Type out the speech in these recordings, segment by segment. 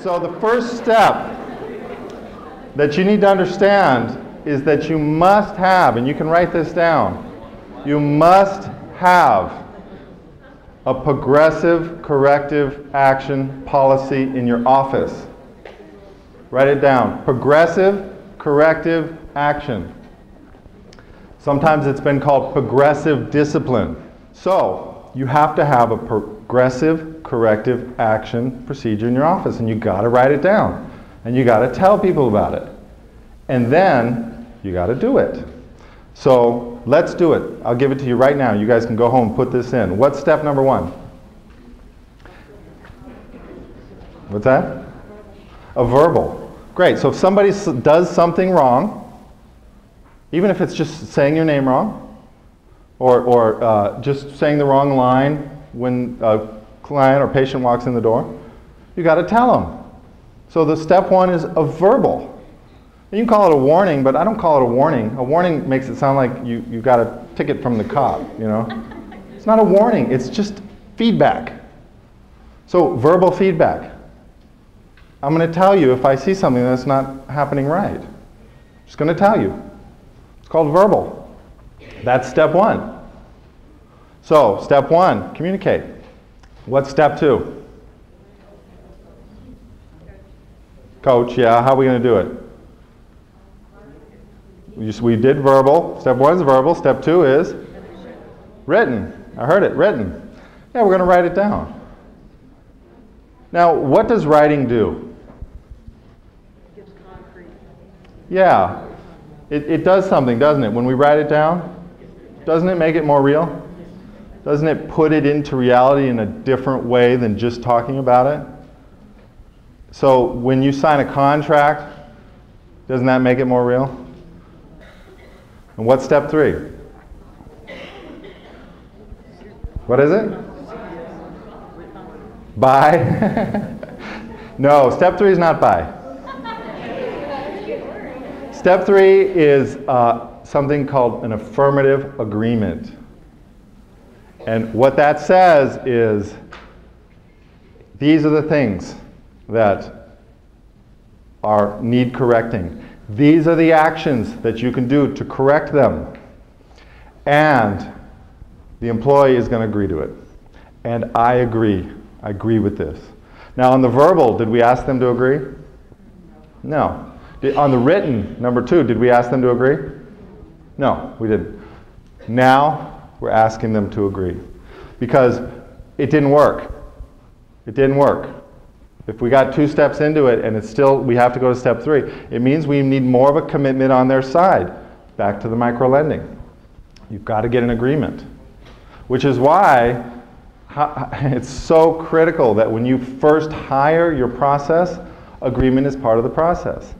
So the first step that you need to understand is that you must have, and you can write this down, you must have a progressive corrective action policy in your office. Write it down. Progressive corrective action. Sometimes it's been called progressive discipline. So you have to have a progressive corrective action procedure in your office, and you got to write it down, and you got to tell people about it, and then you got to do it. So let's do it. I'll give it to you right now. You guys can go home and put this in. What's step number 1? What's that? A verbal. Great. So if somebody does something wrong, even if it's just saying your name wrong, or just saying the wrong line when a client or patient walks in the door, you got to tell them. So the step 1 is a verbal. You can call it a warning, but I don't call it a warning. A warning makes it sound like you got a ticket from the cop, you know. It's not a warning, it's just feedback. So verbal feedback. I'm going to tell you if I see something that's not happening right. I'm just going to tell you. It's called verbal. That's step 1. So step 1, communicate. What's step 2? Coach, yeah, how are we going to do it? We did verbal. Step 1 is verbal. Step 2 is written. I heard it, written. Yeah, we're going to write it down. Now, what does writing do? It gives concrete. Yeah, it does something, doesn't it? When we write it down, doesn't it make it more real? Doesn't it put it into reality in a different way than just talking about it? So when you sign a contract, doesn't that make it more real? And what's step 3? What is it? Buy? No, step 3 is not buy. Step 3 is something called an affirmative agreement. And what that says is, these are the things that need correcting. These are the actions that you can do to correct them. And the employee is going to agree to it. And I agree. I agree with this. Now on the verbal, did we ask them to agree? No. On the written, number 2, did we ask them to agree? No, we didn't. Now we're asking them to agree. Because it didn't work. It didn't work. If we got 2 steps into it and it's still, we have to go to step 3, it means we need more of a commitment on their side. Back to the micro-lending. You've got to get an agreement. Which is why it's so critical that when you first hire your process, agreement is part of the process.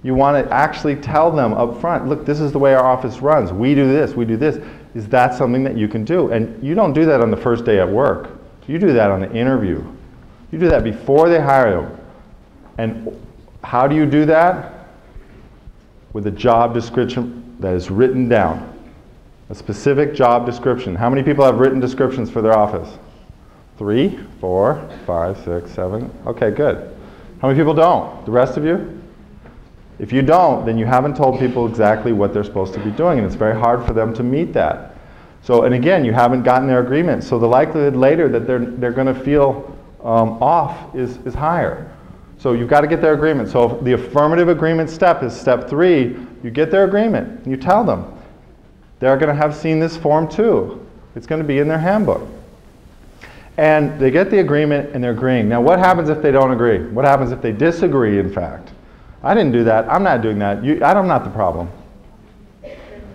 You want to actually tell them up front, look, this is the way our office runs. We do this, we do this. Is that something that you can do? And you don't do that on the first day at work. You do that on the interview. You do that before they hire you. And how do you do that? With a job description that is written down. A specific job description. How many people have written descriptions for their office? 3, 4, 5, 6, 7. Okay, good. How many people don't? The rest of you? If you don't, then you haven't told people exactly what they're supposed to be doing, and it's very hard for them to meet that. So, and again, you haven't gotten their agreement, so the likelihood later that they're going to feel off is higher. So you've got to get their agreement. So the affirmative agreement step is step 3. You get their agreement. You tell them. They're going to have seen this form too. It's going to be in their handbook. And they get the agreement and they're agreeing. Now what happens if they don't agree? What happens if they disagree, in fact? I didn't do that. I'm not doing that. I'm not the problem.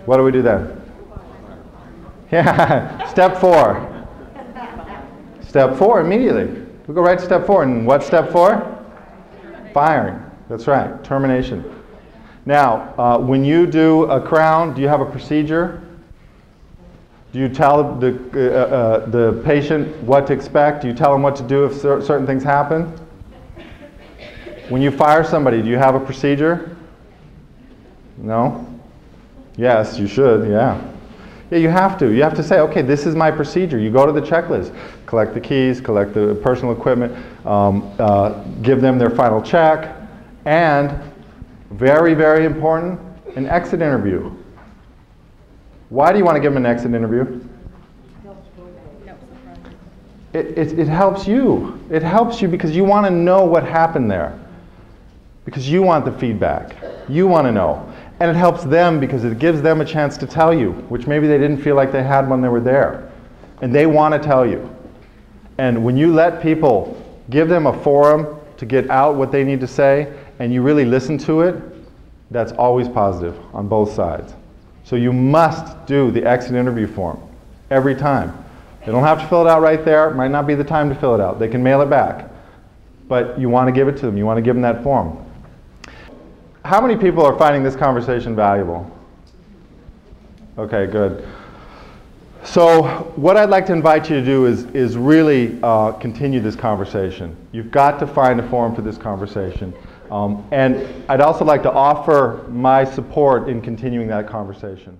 What do we do then? Yeah, step 4. Step 4 immediately. We go right to step 4. And what's step 4? Firing. That's right, termination. Now, when you do a crown, do you have a procedure? Do you tell the patient what to expect? Do you tell them what to do if certain things happen? When you fire somebody, do you have a procedure? No? Yes, you should, yeah. Yeah, you have to. You have to say, okay, this is my procedure. You go to the checklist, collect the keys, collect the personal equipment, give them their final check, and very, very important, an exit interview. Why do you want to give them an exit interview? It helps you. It helps you because you want to know what happened there. Because you want the feedback. You want to know. And it helps them because it gives them a chance to tell you, which maybe they didn't feel like they had when they were there. And they want to tell you. And when you let people, give them a forum to get out what they need to say, and you really listen to it, that's always positive on both sides. So you must do the exit interview form every time. They don't have to fill it out right there. It might not be the time to fill it out. They can mail it back. But you want to give it to them. You want to give them that form. How many people are finding this conversation valuable? Okay, good. So what I'd like to invite you to do is really continue this conversation. You've got to find a forum for this conversation. And I'd also like to offer my support in continuing that conversation.